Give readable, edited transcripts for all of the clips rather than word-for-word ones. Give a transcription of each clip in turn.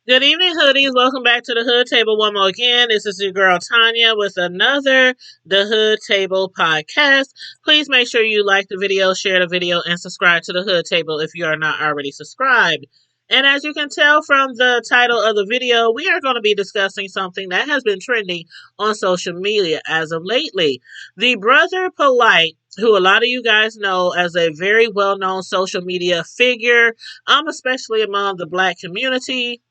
Good evening, hoodies. Welcome back to the Hood Table one more again. This is your girl Tanya with another The Hood Table podcast. Please make sure you like the video, share the video, and subscribe to the Hood Table if you are not already subscribed. And as you can tell from the title of the video, we are going to be discussing something that has been trending on social media as of lately. The brother Polight, who a lot of you guys know as a very well known social media figure, especially among the black community.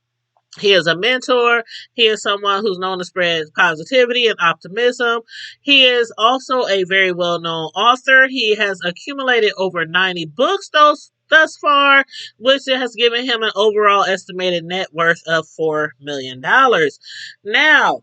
He is a mentor. He is someone who's known to spread positivity and optimism. He is also a very well known author. He has accumulated over 90 books thus far, which has given him an overall estimated net worth of $4 million. Now,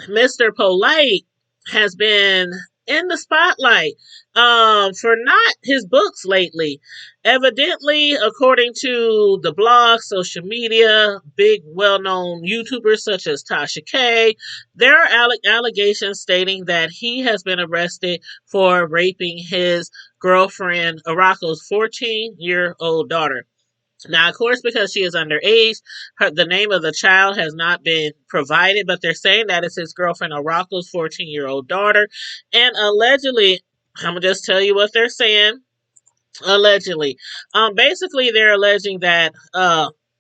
Mr. Polight has been in the spotlight for not his books lately. Evidently, according to the blog, social media, big well-known YouTubers such as Tasha K, there are allegations stating that he has been arrested for raping his girlfriend, Arako's 14-year-old daughter. Now, of course, because she is underage, the name of the child has not been provided, but they're saying that it's his girlfriend Arako's 14-year-old daughter. And allegedly, I'm going to just tell you what they're saying. Allegedly. Basically, they're alleging that,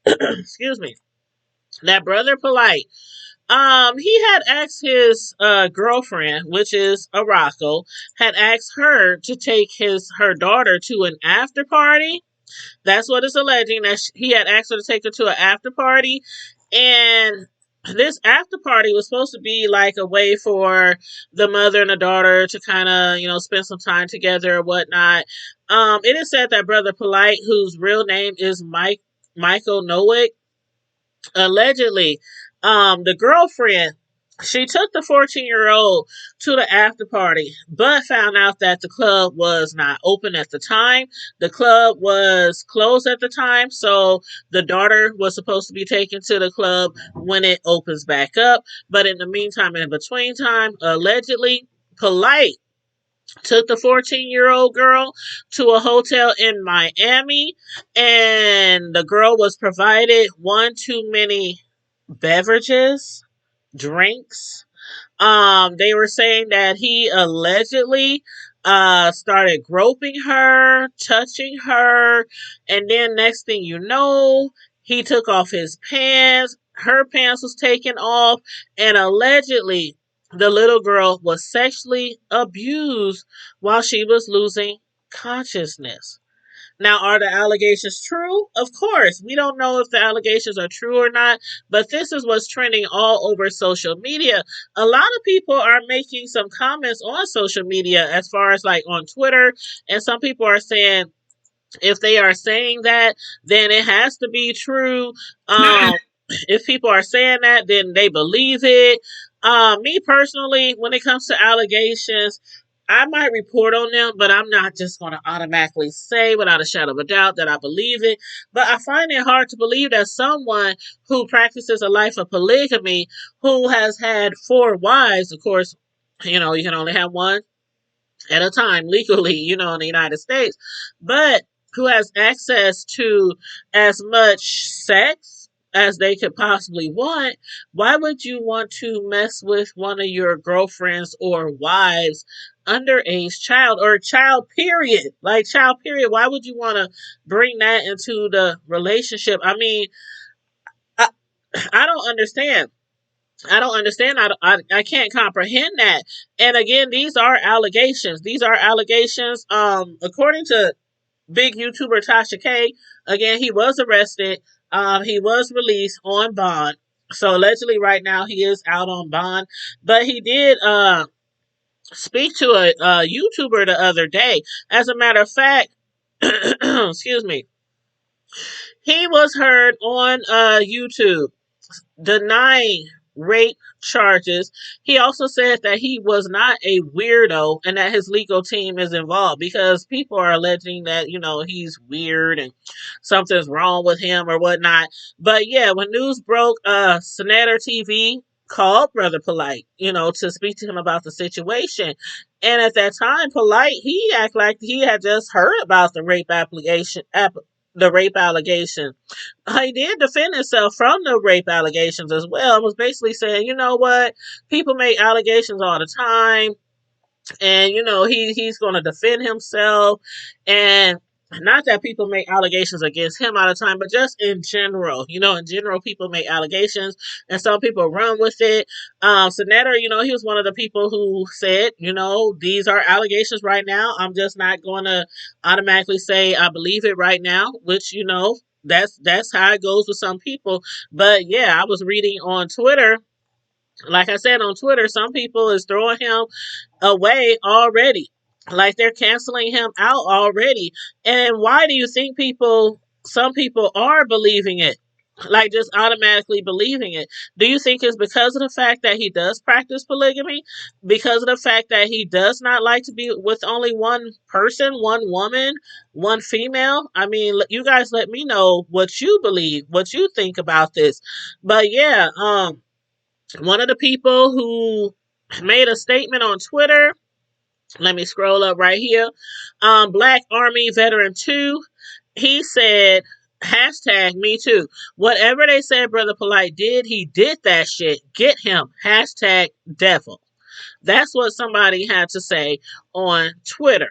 excuse me, that Brother Polight, he had asked his girlfriend, which is Arako, had asked her to take her daughter to an after party. That's what it's alleging, that he had asked her to take her to an after party. And this after party was supposed to be like a way for the mother and the daughter to kind of, spend some time together or whatnot. It is said that Brother Polight, whose real name is Michael Nowick, allegedly, the girlfriend, she took the 14-year-old to the after party, but found out that the club was not open at the time. The club was closed at the time, so the daughter was supposed to be taken to the club when it opens back up. But in the meantime, in between time, allegedly, Polight took the 14-year-old girl to a hotel in Miami, and the girl was provided one too many beverages, drinks. They were saying that he allegedly started groping her, touching her, and then next thing you know, he took off his pants, her pants was taken off, and allegedly the little girl was sexually abused while she was losing consciousness. Now, are the allegations true? Of course. We don't know if the allegations are true or not, but this is what's trending all over social media. A lot of people are making some comments on social media as far as like on Twitter, and some people are saying if they are saying that, then it has to be true. If people are saying that, then they believe it. Me personally, when it comes to allegations, I might report on them, but I'm not just going to automatically say without a shadow of a doubt that I believe it. But I find it hard to believe that someone who practices a life of polygamy, who has had four wives, of course, you can only have one at a time legally, in the United States, but who has access to as much sex as they could possibly want, why would you want to mess with one of your girlfriends or wives underage child or child period? Like child period. Why would you want to bring that into the relationship? I mean, I, I don't understand. I don't understand. I can't comprehend that. And again, these are allegations. These are allegations. According to big YouTuber Tasha K, again, he was arrested. He was released on bond. So allegedly, right now he is out on bond. But he did speak to a YouTuber the other day. As a matter of fact, excuse me, he was heard on YouTube denying rape charges. He also said that he was not a weirdo and that his legal team is involved because people are alleging that, he's weird and something's wrong with him or whatnot. But yeah, when news broke, Senator TV called Brother Polight, to speak to him about the situation. And at that time, Polight, he acted like he had just heard about the rape application the rape allegation. He did defend himself from the rape allegations as well. It was basically saying, you know what, people make allegations all the time, and he's going to defend himself. And not that people make allegations against him all the time, but just in general, in general, people make allegations, and some people run with it. Senator, he was one of the people who said, these are allegations right now. I'm just not going to automatically say I believe it right now, which that's how it goes with some people. But yeah, I was reading on Twitter. Like I said, on Twitter, some people is throwing him away already. Like they're canceling him out already. And why do you think some people are believing it? Like just automatically believing it. Do you think it's because of the fact that he does practice polygamy? Because of the fact that he does not like to be with only one person, one woman, one female? I mean, you guys let me know what you believe, what you think about this. But yeah, one of the people who made a statement on Twitter, let me scroll up right here. Black Army Veteran 2, he said, hashtag me too. Whatever they said Brother Polight did, he did that shit. Get him. Hashtag devil. That's what somebody had to say on Twitter.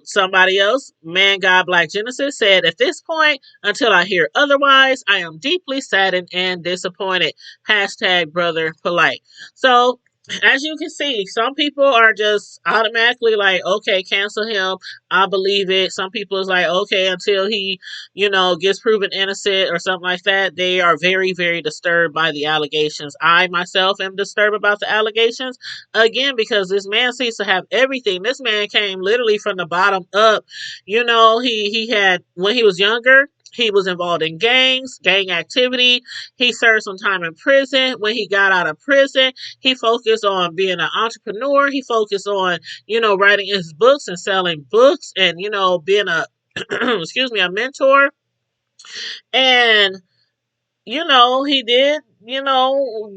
Somebody else, Man God Black Genesis, said, at this point, until I hear otherwise, I am deeply saddened and disappointed. Hashtag Brother Polight. So, as you can see, some people are just automatically like, okay, cancel him. I believe it. Some people is like, okay, until he, gets proven innocent or something like that. They are very, very disturbed by the allegations. I myself am disturbed about the allegations. Again, because this man seems to have everything. This man came literally from the bottom up. He had, when he was younger, he was involved in gang activity. He served some time in prison. When he got out of prison, he focused on being an entrepreneur. He focused on, writing his books and selling books and, being a, excuse me, a mentor. And he did,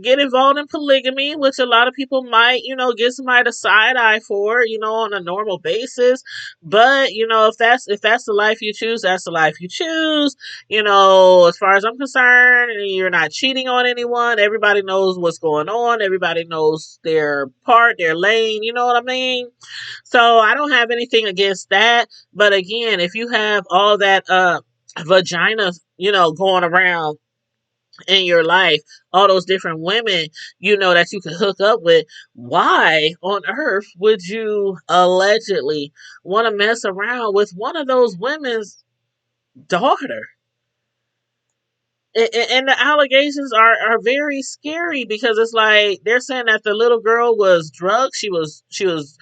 get involved in polygamy, which a lot of people might, get somebody to side eye for, on a normal basis. But, if that's the life you choose, that's the life you choose. As far as I'm concerned, you're not cheating on anyone. Everybody knows what's going on. Everybody knows their part, their lane. You know what I mean? So I don't have anything against that. But again, if you have all that, vagina, going around in your life, all those different women, that you can hook up with, why on earth would you allegedly want to mess around with one of those women's daughter? And the allegations are very scary because it's like they're saying that the little girl was drugged. She was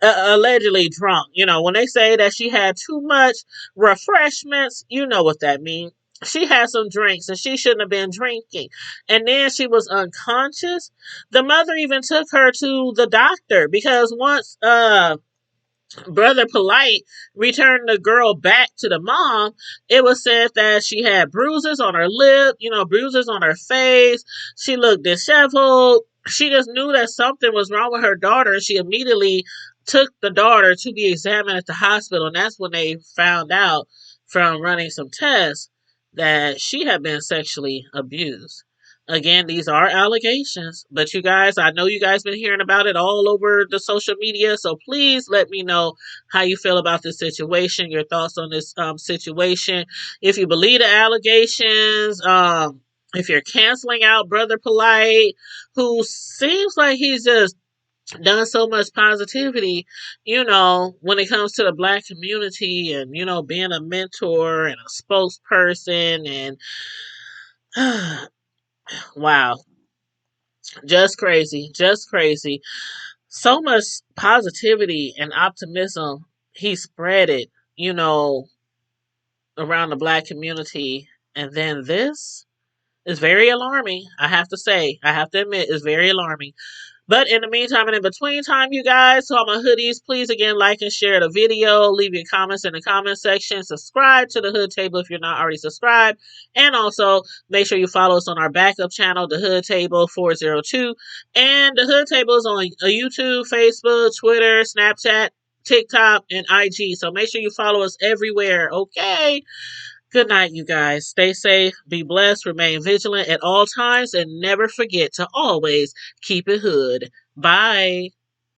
allegedly drunk. When they say that she had too much refreshments, you know what that means. She had some drinks and she shouldn't have been drinking. And then she was unconscious. The mother even took her to the doctor because once Brother Polight returned the girl back to the mom, it was said that she had bruises on her lip, bruises on her face. She looked disheveled. She just knew that something was wrong with her daughter, and she immediately took the daughter to be examined at the hospital. And that's when they found out from running some tests that she had been sexually abused. Again, these are allegations, but you guys, I know you guys been hearing about it all over the social media, so please let me know how you feel about this situation, your thoughts on this situation. If you believe the allegations, if you're canceling out Brother Polight, who seems like he's just done so much positivity, when it comes to the Black community and, being a mentor and a spokesperson and wow. Just crazy. Just crazy. So much positivity and optimism he spread it, around the Black community. And then this is very alarming. I have to say, I have to admit, it's very alarming. But in the meantime and in between time, you guys, so all my hoodies, please again like and share the video. Leave your comments in the comment section. Subscribe to the Hood Table if you're not already subscribed. And also make sure you follow us on our backup channel, the Hood Table 402. And the Hood Table is on YouTube, Facebook, Twitter, Snapchat, TikTok, and IG. So make sure you follow us everywhere, okay? Good night, you guys. Stay safe, be blessed, remain vigilant at all times, and never forget to always keep it hood. Bye.